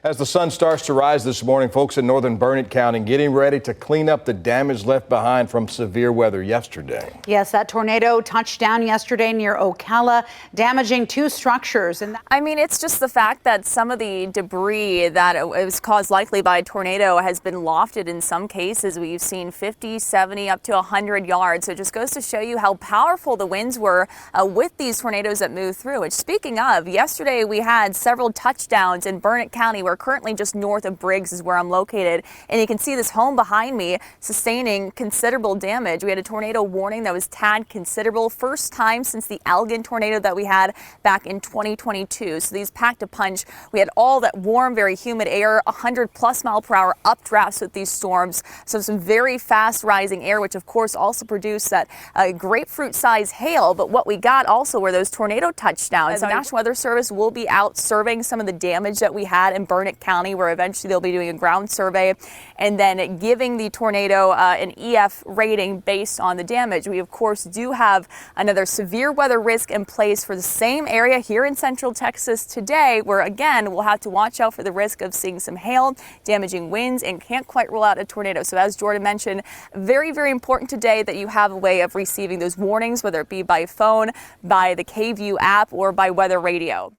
As the sun starts to rise this morning, folks in northern Burnet County getting ready to clean up the damage left behind from severe weather yesterday. Yes, that tornado touched down yesterday near Ocala, damaging 2 structures. And I mean, it's just the fact that some of the debris that it was caused likely by a tornado has been lofted in some cases. We've seen 50, 70, up to 100 yards. So it just goes to show you how powerful the winds were with these tornadoes that moved through. Which, speaking of, yesterday we had several touchdowns in Burnet County. We're currently just north of Briggs is where I'm located, and you can see this home behind me sustaining considerable damage. We had a tornado warning that was tagged considerable, first time since the Elgin tornado that we had back in 2022. So these packed a punch. We had all that warm, very humid air, 100+ mile-per-hour updrafts with these storms. So some very fast rising air, which of course also produced that grapefruit-sized hail. But what we got also were those tornado touchdowns. The National Weather Service will be out surveying some of the damage that we had in Burnet County, where eventually they'll be doing a ground survey and then giving the tornado an EF rating based on the damage. We of course do have another severe weather risk in place for the same area here in central Texas today, where again we'll have to watch out for the risk of seeing some hail, damaging winds, and can't quite rule out a tornado. So as Jordan mentioned, very, very important today that you have a way of receiving those warnings, whether it be by phone, by the KVUE app, or by weather radio.